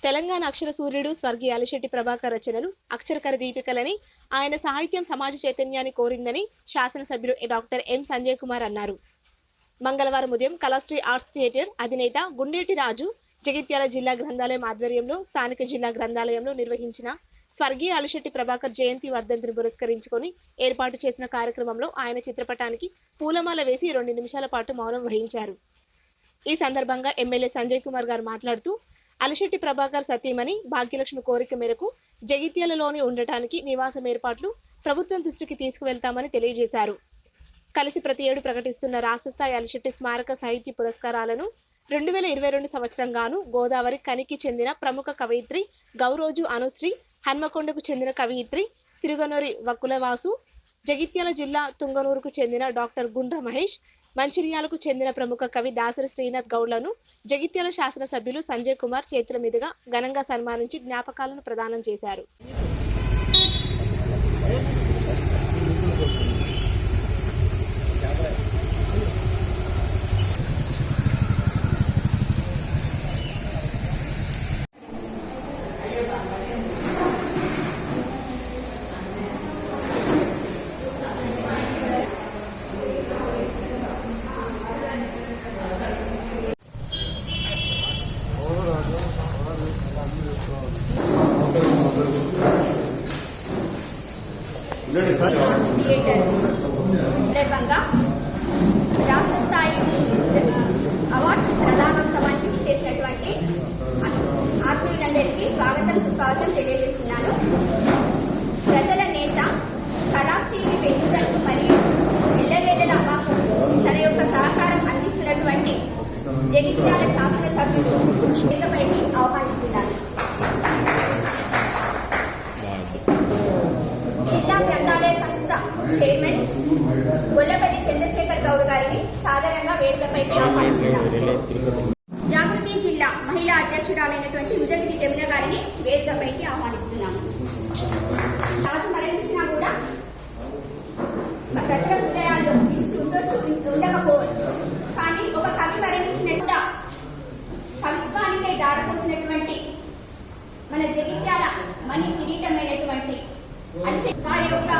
తెలంగాణ అక్షర సూర్యుడు స్వర్గీయ అలిశెట్టి ప్రభాకర్ రచనలు అక్షరకర దీపికలని ఆయన సాహిత్యం సమాజ చైతన్యాన్ని కోరిందని శాసనసభ్యులు డాక్టర్ ఎం సంజయ్ కుమార్ అన్నారు. మంగళవారం ఉదయం కళాశ్రీ ఆర్ట్స్ థియేటర్ అధినేత గుండేటి రాజు జగిత్యాల జిల్లా గ్రంథాలయం ఆధ్వర్యంలో స్థానిక జిల్లా గ్రంథాలయంలో నిర్వహించిన స్వర్గీయ అలిశెట్టి ప్రభాకర్ జయంతి వర్ధంతిని పురస్కరించుకొని ఏర్పాటు చేసిన కార్యక్రమంలో ఆయన చిత్రపటానికి పూలమాల వేసి 2 నిమిషాల పాటు మౌనం వహించారు. ఈ సందర్భంగా ఎమ్మెల్యే సంజయ్ కుమార్ గారు మాట్లాడుతూ అలిశెట్టి ప్రభాకర్ సతీమణి భాగ్యలక్ష్మి కోరిక మేరకు జగిత్యాలలోని ఉండటానికి నివాసం ఏర్పాట్లు ప్రభుత్వం దృష్టికి తీసుకువెళ్తామని తెలియజేశారు. కలిసి ప్రతి ఏడు ప్రకటిస్తున్న రాష్ట్ర స్థాయి అలిశెట్టి స్మారక సాహిత్య పురస్కారాలను 2022 సంవత్సరం గాను గోదావరి కనికి చెందిన ప్రముఖ కవయిత్రి గౌరోజు అనుశ్రీ, హన్మకొండకు చెందిన కవయిత్రి తిరుగనూరి వకులవాసు, జగిత్యాల జిల్లా తుంగనూరుకు చెందిన డాక్టర్ గుండ్ర మహేష్, మంచిర్యాలకు చెందిన ప్రముఖ కవి దాసరి శ్రీనాథ్ గౌడ్లను జగిత్యాల శాసనసభ్యులు సంజయ్ కుమార్ చేతుల మీదుగా ఘనంగా సన్మానించి జ్ఞాపకాలను ప్రదానం చేశారు. సందర్భంగా రాష్ట్ర స్థాయి అవార్డ్స్ ప్రదానోత్సవానికి చేసినటువంటి ఆత్మీయులందరికీ స్వాగతం సుస్వాగతం తెలియజేస్తున్నాను. ప్రజల నేత కళాశ్రీని పెట్టుదలకు మరియు ఎల్లవేళలా మాకు తన యొక్క సహకారం అందిస్తున్నటువంటి జగిత్యాల శాసనసభ్యులు వేదికపైకి ఆహ్వానిస్తున్నారు. జిల్లా గ్రంథాలయ సంస్థ చైర్మన్ గొల్లపల్లి చంద్రశేఖర్ గౌడ్ గారిని సాధారణంగా వేదికపైకి ఆహ్వానిస్తున్నారు. జాగృతి జిల్లా మహిళా అధ్యక్షురాలైనటువంటి ముజగిరి జమున గారిని వేదికపైకి ఆహ్వానిస్తున్నాను. రాజు మరణించినా కూడా ప్రజల హృదయాల్లో నిలిచి ఉండకపోవచ్చు, కానీ ఒక కవి మరణించినట్టుగా కవిత్వానికై దారపోసినటువంటి మన జగిత్యాల మణి కిరీటమైనటువంటి వారి యొక్క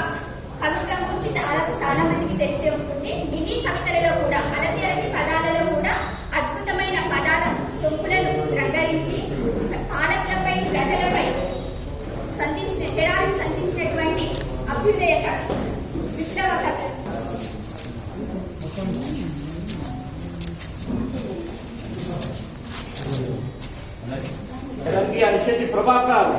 కవిత్వం గురించి చాలా మందికి తెలిసే ఉంటుంది. మినీ కవితలలో కూడా అలతి పదాలలో కూడా అద్భుతమైన పదాల సొంపులను రంగరించి పాలకులపై ప్రజలపై శరాన్ని సంధించినటువంటి అభ్యుదయ కవి, విప్లవ కవి. అలిశెట్టి ప్రభాకర్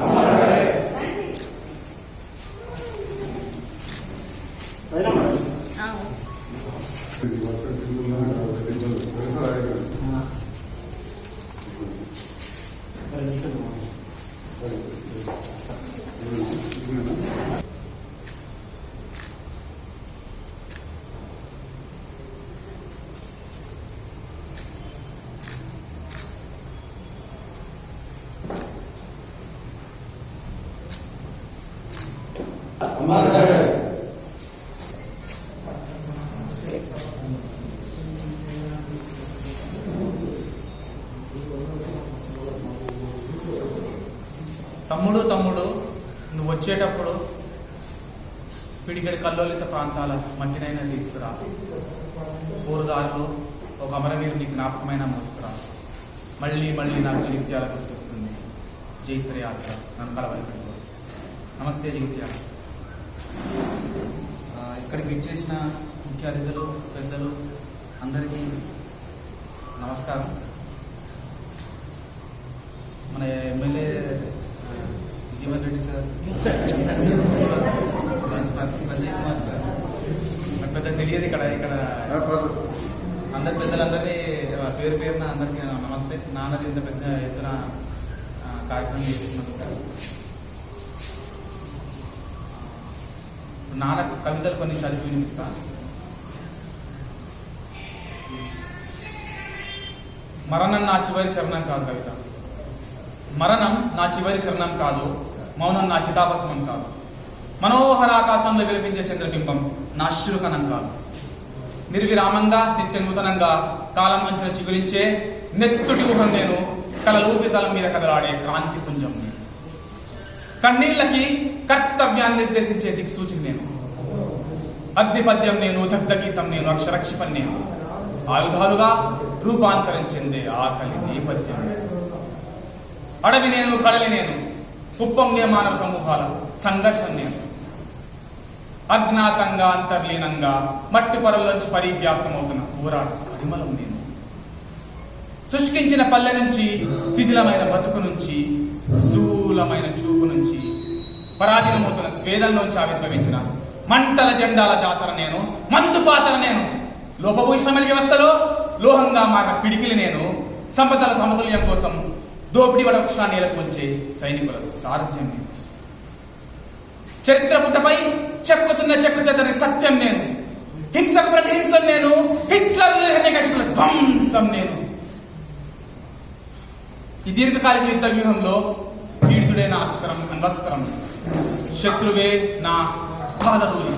తమ్ముడు నువ్వు వచ్చేటప్పుడు పిడిగడి కల్లోలిత ప్రాంతాల మట్టినైనా తీసుకురా, పూరదారులు ఒక అమరవీరుని జ్ఞాపకమైన మోసుకురా. మళ్ళీ నాకు జగిత్యాల గుర్తొస్తుంది. జైత్ర యాత్ర నన్ను కలవలిపెట్టు. నమస్తే జగిత్యాల. ఇక్కడికి విచ్చేసిన ముఖ్య అతిథులు, పెద్దలు అందరికీ నమస్కారం. మన MLA Jeevan Reddy sir, Sanjay Kumar sir, నాకు పెద్ద తెలియదు ఇక్కడ అందరి పెద్దలందరినీ పేరున అందరికీ నమస్తే. నాన్నది ఇంత పెద్ద ఎత్తున కార్యక్రమం చేస్తున్నందుకు. నాన్న కవితలు కొన్ని చదివి వినిపిస్తా. మరణం నా చివరి చరణం కాదు కవిత, మరణం నా చివరి చరణం కాదు, మౌనం నా చితాభస్మం కాదు. మనోహర ఆకాశంలో విలపించే చంద్రబింబం నా అశ్రుకణం కాదు. నిర్విరామంగా నిత్య నూతనంగా కాలం అంచున చిగురించే నెత్తుటి ఊహం నేను. కలలూపి తలం మీద కదలాడే కాంతి పుంజం నేను. కన్నీళ్ళకి కర్తవ్యాన్ని నిర్దేశించే దిక్సూచి నేను. అగ్నిపద్యం నేను, దగ్ధగీతం నేను, అక్షరక్షిపం నేను. ఆయుధాలుగా రూపాంతరం చెందే ఆకలి నేపథ్యం నేను. అడవి నేను, కడలి నేను, ఉప్పొంగే మానవ సమూహాల సంఘర్షం నేను. అజ్ఞాతంగా అంతర్లీనంగా మట్టి పొరల్లోంచి పరివ్యాప్తమవుతున్న పోరాట పరిమళం నేను. శుష్కించిన పల్లె నుంచి, శిథిలమైన బతుకు నుంచి, శూలమైన చూపు నుంచి, పరాధీనమవుతున్న స్వేదంలోంచి ఆవిర్భవించిన మంటల జెండాల జాతర నేను. మందు పాతర నేను. లోపభూయిష్టమైన వ్యవస్థలో లోహంగా మారిన పిడికిలి నేను. సంపదల సమతుల్యం కోసం దోపిడీ వడవృక్షాన్ని నెలకొల్చే సైనికుల సారథ్యం నేను. చరిత్ర పుటపై చెక్కుతున్న చెక్కు చెదరని సత్యం నేను. హింసకు ప్రతిహింసం నేను. హిట్లర్ హిరణ్యకశిపుల ధ్వంసం నేను. ఈ దీర్ఘకాలిక యుద్ధ వ్యూహంలో పీడితుడే నా అస్త్రం, అన్వస్త్రం. శత్రువే నా పాదధూళి.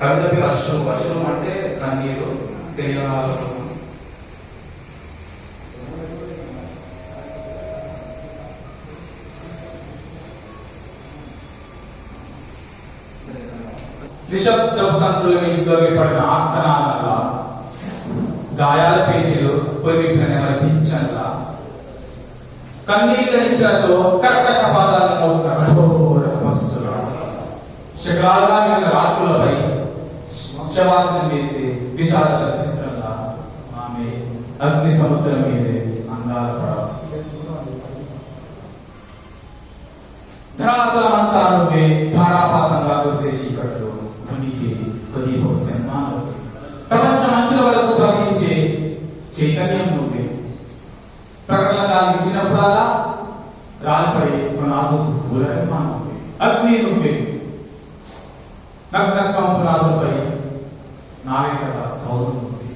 కవిత పేరు అశ్రు. అశ్రు అంటే కన్నీరు, తెలియని వాళ్ళ కోసం. నిశ్శబ్దపు తంత్రుల నుంచి దొరికిపడిన ఆర్తనాలలా, గాయాల పేజీలు పొరిగిన నెమలి పింఛన్లా, కన్నీళ్ళ నిచ్చలతో కర్కశ పాదాలను మోస్తున్న కఠోర తపస్సులా, శకలాలుగా మిగిలిన రాత్రులపై శవాసనం వేసే విషాద చిత్రంగా ఆమె అగ్ని సముద్రం మీదే అందాల పడవ. ధరాతలమంతా నువ్వే, ధారాపాతంగా కురిసే చీకట్లు ఉనికి కొద్దిగా సన్మానం. ప్రపంచ మంచుల వరకు ప్రవహించే చైతన్యం నువ్వే. ప్రకటనగా ఇచ్చినప్పుడల్లా రాలిపడే పునాదు పూలరమ్మ నువ్వే. అగ్ని నువ్వే. నగ్నత్వం పునాదులపై నావే కదా సౌరం నువ్వే.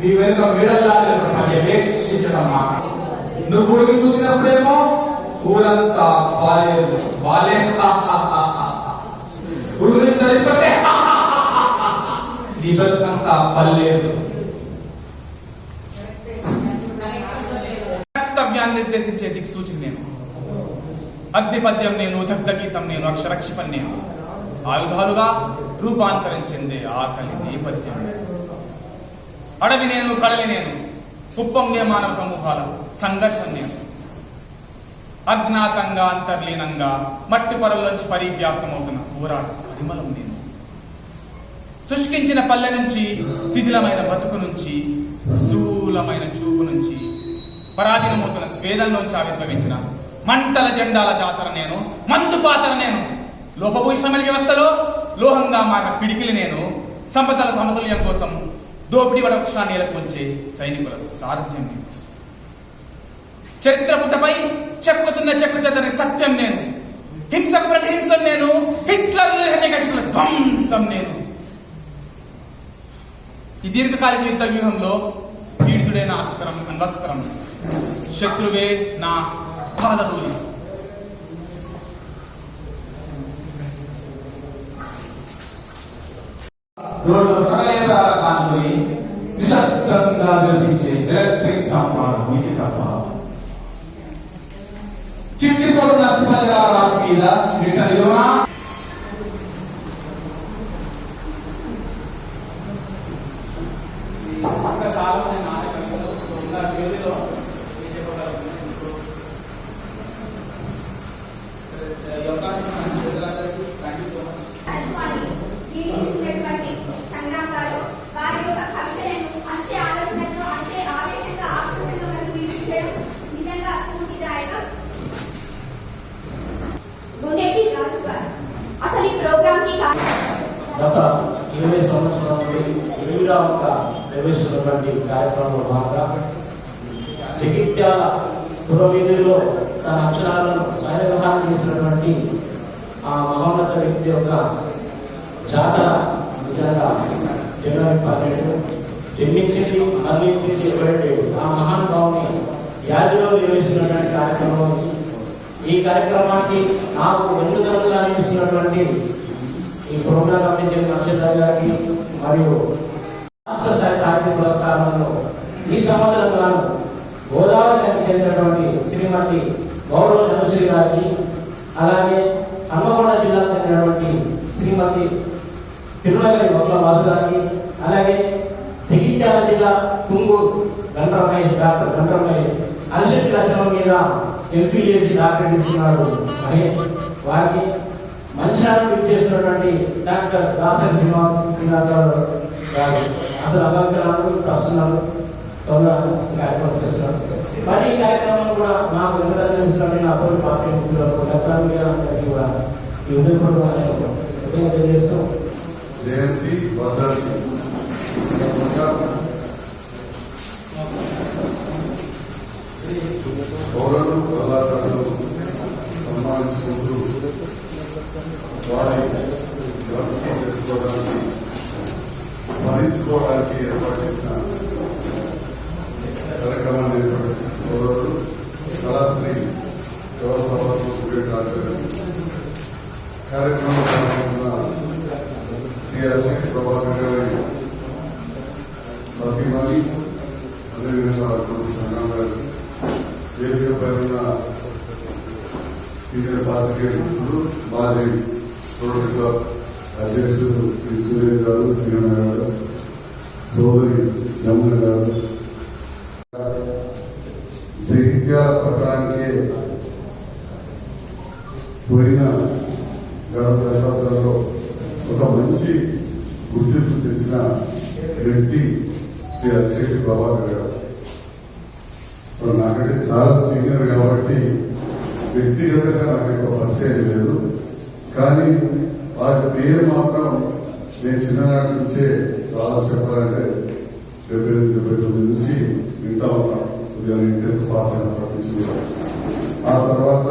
నీ వెనుక వీడల్లా అపేక్షించడం మాట. నువ్వు ఉడికి చూసినప్పుడేమో ఊరంతా బాలేదు, బాలేదు. ఉడికి సరిపడే నీ బతుకంతా పల్లేదు. కర్తవ్యాన్ని నిర్దేశించే దిక్సూచి నేను. అగ్నిపద్యం నేను, దగ్ధగీతం నేను, అక్షరక్షిపం నేను. ఆయుధాలుగా రూపాంతరం చెందే ఆకలి నేపథ్యం నేను. అడవి నేను, కడలి నేను, ఉప్పొంగే మానవ సమూహాల సంఘర్షం నేను. అజ్ఞాతంగా అంతర్లీనంగా మట్టి పొరల్లోంచి పరివ్యాప్తమవుతున్న పోరాట పరిమళం నేను. శుష్కించిన పల్లె నుంచి, శిథిలమైన బతుకు నుంచి, శూలమైన చూపు నుంచి, పరాధీనమవుతున్న స్వేదంలోంచి ఆవిర్భవించిన మంటల జెండాల జాతర నేను. మందు పాతర నేను. లోపభూయిష్టమైన వ్యవస్థలో లోహంగా మారిన పిడికిలి నేను. సంపదల సమతుల్యం కోసం దోపిడీ వడవృక్షాన్ని నెలకొల్చే సైనికుల సారథ్యం నేను. చరిత్ర పుటపై చెక్కుతున్న చెక్కు చెదరని సత్యం నేను. హింసకు ప్రతిహింసం నేను. హిట్లర్ హిరణ్యకశిపుల ధ్వంసం నేను. ఈ దీర్ఘకాలిక యుద్ధ వ్యూహంలో పీడితుడే నా అస్త్రం, అన్వస్త్రం. శత్రువే నా పాదధూళి. నిశ్శబ్దంగా వినిపించే ఎలక్ట్రిక్ స్తంభాల నీటి తప్ప చిట్టిపోతున్న అస్థిపంజరాల రాశి మీద నిట్టలిలోనా గత 20 సంవత్సరాల నుండి వివిధ ప్రవేశించినటువంటి కార్యక్రమంలో భాగంగా జగిత్యాల పురవీధిలో తన అక్షరాలను కార్యక్రమాలు చేసినటువంటి ఆ మహోన్నత వ్యక్తి యొక్క జాతర నిజంగా జనవరి 12 జన్మించింది, మరణించింది ఈ కార్యక్రమానికి నాకు వెన్నుదన్నుగా అనిపిస్తున్నటువంటి ఈ ప్రోగ్రాం కమిటీ నరసింహ గారికి మరియు రాష్ట్ర స్థాయి సాహిత్య పురస్కారాలను ఈ సంవత్సరం గాను గోదావరికి చెందినటువంటి శ్రీమతి గౌరవ జనశ్రీ గారికి, అలాగే హన్మకొండ జిల్లాకు చెందినటువంటి శ్రీమతి తిరునగరి మొక్కల వాసు గారికి, అలాగే జగిత్యాల జిల్లా తుంగూరు గండ్రమహేష్ డాక్టర్ గండ్రమహేష్ అలిశెట్టి రచన మీద ఎంఫిల్ చేసి డాక్టరేట్ ఇస్తున్నాడు మహేష్ వారికి, మంచిర్యాల చేసినటువంటి డాక్టర్ దాసరి శ్రీనివాస్ గారు అసలు అలంకరణలు వస్తున్నారు కార్యక్రమం చేస్తున్నారు. మరి ఈ కార్యక్రమం కూడా నాకు వెంకటేశ్వర అప్పుడు పార్టీ అందరికీ కూడా ఈ ఉదయం తెలియజేస్తూ జయంతి వర్ధంతి పౌరులు కళాకారులు సన్మానించుకుంటూ వారి జ్ఞాపకం చేసుకోవడానికి స్మరించుకోవడానికి ఏర్పాటు చేసిన కార్యక్రమాన్ని ఏర్పాటు చేసిన సోదరుడు కళాశ్రీ వ్యవస్థాపకులు రాజు కార్యక్రమంలో పాల్గొన్న శ్రీ అలిశెట్టి ప్రభాకర్ గారి సతీమణి, అదేవిధంగా సంఘం గారు, వేదికపై ఉన్న సీనియర్ పాత్రికేయులు మిత్రులు, మాజీ రోటరీ క్లబ్ అధ్యక్షుడు శ్రీ సూర్య గారు, శ్రీరణ గారు, సోదరి జమున గారు, జగిత్యాల పట్టణానికి పోయిన గత దశాబ్దాల్లో ఒక మంచి గుర్తింపు తెచ్చిన వ్యక్తి శ్రీ అలిశెట్టి ప్రభాకర్ గారు. నాకంటే చాలా సీనియర్ కాబట్టి వ్యక్తిగతంగా నాకు ఎక్కువ పరిచయం లేదు, కానీ వారి పేరు మాత్రం నేను చిన్ననాటి నుంచే దాదాపు చెప్పాలంటే 78-79 నుంచి వింటా ఉన్నాను. ఉదయం 10th పాస్ అయినప్పటి నుంచి ఆ తర్వాత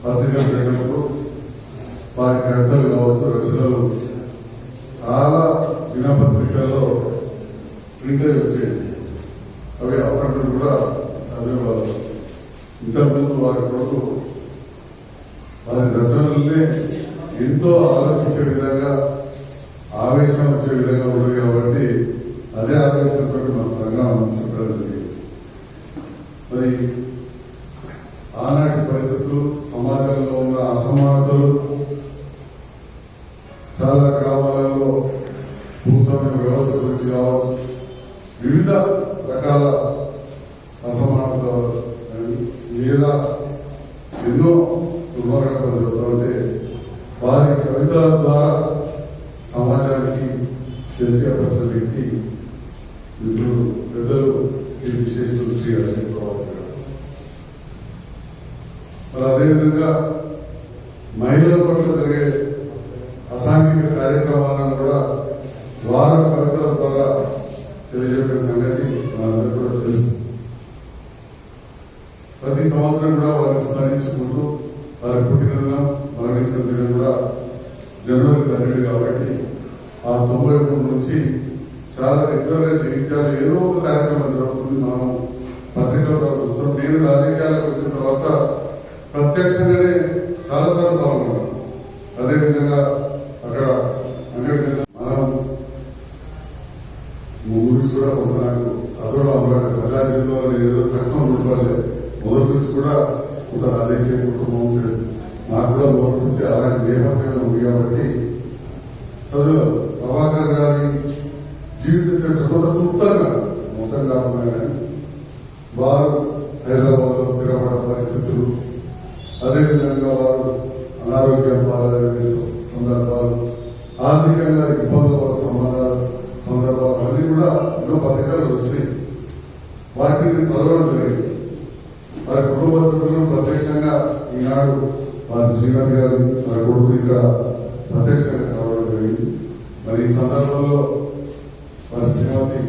పత్రికలు పెట్టినప్పుడు వారి కవితలు కావచ్చు, రచనలు చాలా దినపత్రికల్లో ప్రింట్ అయి వచ్చేది. అవి అప్పటి కూడా చదివేవాళ్ళు. ఇంతకుముందు వారి కొరకు వారి రచనలనే ఎంతో ఆలోచించే విధంగా, ఆవేశం వచ్చే విధంగా ఉండదు కాబట్టి అదే ఆవేశంతో మన సంఘం చెప్పడం జరిగింది. మరి ఆనాటి పరిస్థితులు, సమాజంలో ఉన్న అసమానతలు, చాలా గ్రామాలలో భూస్వామ్య వ్యవస్థ గురించి కావచ్చు, వివిధ రకాల అసమానతలు లేదా ఎన్నో దుర్మార్గాలు జరుగుతుంటే వారి కవితల ద్వారా సమాజానికి తెలియపరిచిన వ్యక్తి మిత్రులు పెద్దలు విశేషులు శ్రీ అలిశెట్టి ప్రభాకర్ గారు. మరి అదేవిధంగా మహిళల పట్ల జరిగే అసాంఘిక కార్యక్రమాలను కూడా వారి కవితల ద్వారా తెలియజెప్పే సంగతి మనందరూ కూడా తెలుసు. ప్రతి సంవత్సరం కూడా వారిని స్మరించుకుంటూ వారి పుట్టినదిన మరణించిన దినం కూడా జనవరి 12 కాబట్టి ఆ 93 నుంచి చాలా రెగ్యులర్గా జగిత్యాల ఏదో ఒక కార్యక్రమం జరుగుతుంది. మనం పత్రికల ద్వారా చూస్తాం. నేను రాజకీయాలకు వచ్చిన తర్వాత ప్రత్యక్షంగానే చాలాసార్లు పాల్గొన్నాను. అదేవిధంగా అక్కడ మనం గురించి కూడా కొంత నాకు చదవడం అలవాటు. ప్రజా జీవితంలో నేను ఏదో తక్కువ ఉండలేదు. మొదటి నుంచి కూడా కొంత రాజకీయ కుటుంబం ఉండేది. నాకు కూడా మొదటి నుంచి అలాంటి నేపథ్యంలో ఉంది కాబట్టి చదువు ప్రభాకర్ గారి జీవిత చరిత్ర కొంత క్లుప్తంగా మొత్తం కాకుండా కానీ వారు హైదరాబాద్లో స్థిరపడ్డ పరిస్థితులు, అదేవిధంగా వారు అనారోగ్యం పాలయ్యే సందర్భాలు, ఆర్థికంగా ఇబ్బందుల సందర్భాలు అన్ని కూడా ఎన్నో పథకాలు వచ్చాయి. వాటిని నేను చదవడం జరిగింది. వారి కుటుంబ సభ్యులు ప్రత్యక్షంగా ఈనాడు వారి శ్రీమతి గారు వారి కొడుకు ఇక్కడ ప్రత్యక్షంగా చదవడం జరిగింది. మరి ఈ సందర్భంలో వారి శ్రీమతి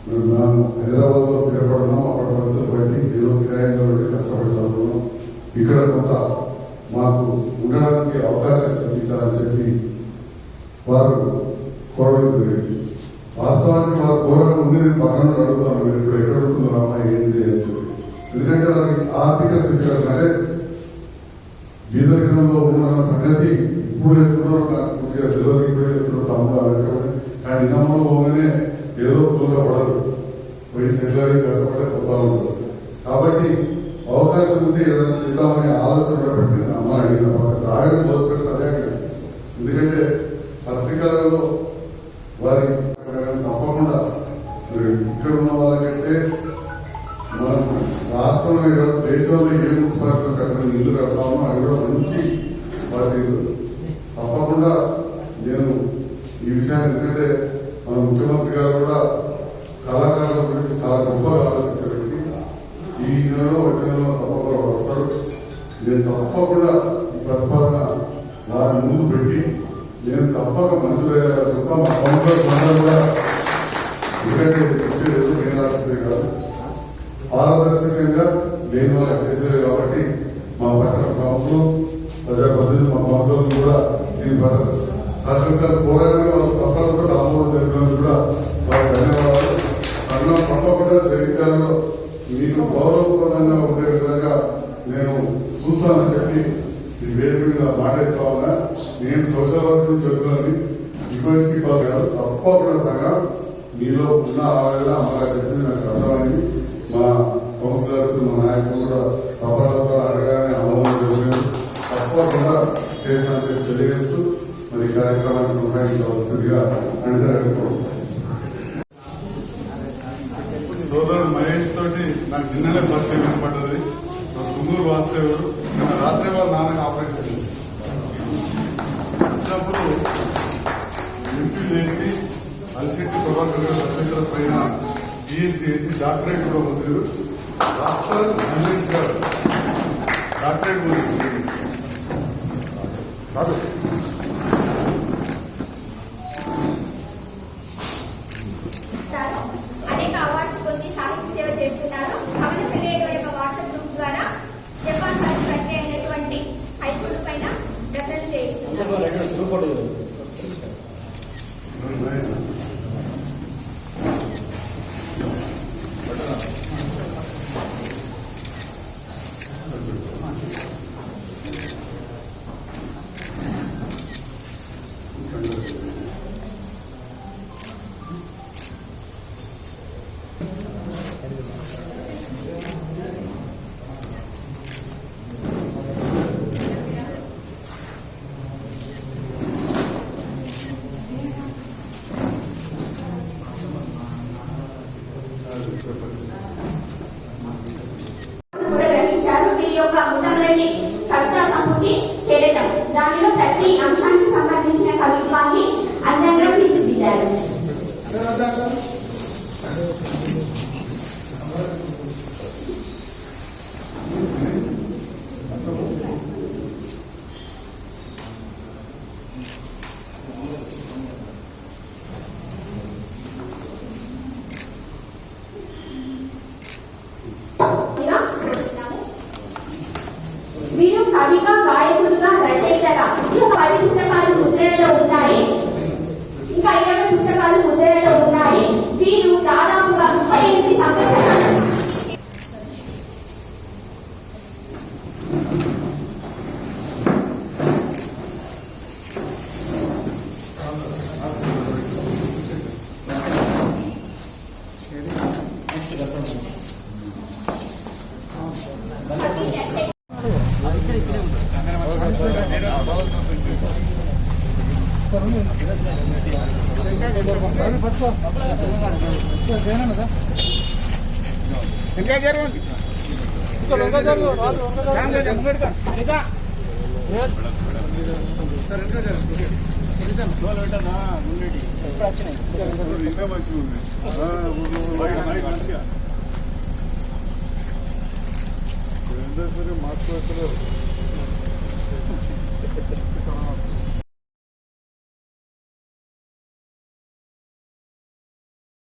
మేము హైదరాబాద్ లో స్థిరపడున్నాం. అప్పటి పరిస్థితులు బట్టి ఏదో కిరాయంగా కష్టపడి చదువుకున్నాం. ఇక్కడ కొంత మాకు ఉండడానికి అవకాశం కల్పించాలని చెప్పి వారు కోరడం జరిగింది. వాస్తవానికి వారు కోరడం ఉంది. నేను పక్కన అడుగుతాను, మీరు ఇప్పుడు ఎక్కడ ఉంటున్నారమ్మా ఏంటి అని చెప్పి. ఎందుకంటే వారికి ఆర్థిక స్థితి అంటే అనారోగ్యంలో ఉన్న సంగతి ఇప్పుడు ఎప్పుడో నాకు కొద్దిగా తెలియదు. ఇప్పుడే ఎప్పుడు తమ్ముడు కానీ నిజంలో పోగానే ఏదో దూరం పడదు, పోయి సెటిల్ అయ్యి కష్టపడే పోతా ఉంటారు. కాబట్టి అవకాశం ఉంటే ఏదైనా చేద్దామని ఆలోచన కూడా పెట్టి అమ్మ అడిగిన రాగని మొదలుపెట్టి అదే. ఎందుకంటే పత్రికలలో వారి తప్పకుండా ఇక్కడ ఉన్న వాళ్ళకైతే మన రాష్ట్రంలో దేశంలో ఏ మున్సిపాలిటీలు కట్టిన ఇల్లు కడతామో అవి కూడా మంచి వాటి తప్పకుండా నేను ఈ విషయాన్ని, ఎందుకంటే మన ముఖ్యమంత్రి గారు కూడా కళాకారుల గురించి చాలా గొప్పగా ఆలోచించారు. ఈ నెలలో వచ్చే నెలలో తప్పకుండా వస్తారు. నేను తప్పకుండా ఈ ప్రతిపాదన వారి ముందు పెట్టి నేను తప్పక మంజూరయ్యేలా చూస్తాం. మా కౌన్సిలర్ కూడా ఎందుకంటే నేను రాసేది కాదు, పారదర్శకంగా లేని వాళ్ళకి చేసేది కాబట్టి మా పట్టణ కౌన్సిల్ ప్రజాప్రతినిధులు మా కౌన్సిలర్లు కూడా దీని పట్ల సహకరించాలి. పోరాటంగా వాళ్ళ సఫలతో ఆమోదం తెలిపినందుకు కూడా వాళ్ళకి ధన్యవాదాలు. అన్న తప్పకుండా జగిత్యాలలో మీకు గౌరవప్రదంగా ఉండే విధంగా నేను చూస్తానని చెప్పి ఈ వేదిక మీద మాట్లాడుకోవాలా. నేను సోషల్ వర్క్ నుంచి వచ్చానని యూనివర్సిటీ కాదు, తప్పకుండా సగం మీలో ఉన్న ఆవేదన అమ్మగా చెప్పింది నాకు అర్థమైంది. మా కౌన్సిలర్స్ మా నాయకులు కూడా సఫలత అడగానే ఆమోదం తెలిపారు. తప్పకుండా చేసినని చెప్పి తెలియజేస్తూ మరి కార్యక్రమాన్ని కొనసాగించవలసిందిగా అంటే సోదరుడు మహేష్ తోటి నాకు నిన్ననే పరిచయం ఏర్పడ్డది. తుంగూరు వాస్తవుడు నిన్న రాత్రి వాళ్ళ నాన్నకి ఆపరేషన్ వచ్చినప్పుడు ఎంపీ చేసి అలిశెట్టి ప్రభాకర్ గారు రచయితల పైన పిహెచ్డి చేసి డాక్టరేట్ కూడా పొందారు. డాక్టర్ మహేష్ గారు డాక్టరేట్ పొందారు. అనేక అవార్డ్స్ పొంది సాహిత్య సేవ చేస్తున్నారు. కమల సంగయ్య యొక్క వాట్సాప్ గ్రూప్ ద్వారా జపాన్ ప్రక్రియ అయినటువంటి హైకోర్టు పైన రచనలు చేస్తున్నారు. కూడా గ్రహించారు. వీరి యొక్క ముఠంలోని కవితా సంపుటి తేలటం, దానిలో ప్రతి అంశానికి సంబంధించిన కవిత్వాన్ని అందంగా తీర్చిదిద్దారు. వీరు కవిగా, గాయకులుగా, రచయితగా 10 పుస్తకాలు ముద్రణలో ఉన్నాయి. ఇంకా 20 పుస్తకాలు ముద్రణలో ఉన్నాయి. వీరు దాదాపుగా 38 సంవత్సరాలు మాస్క్ వేస్తారు.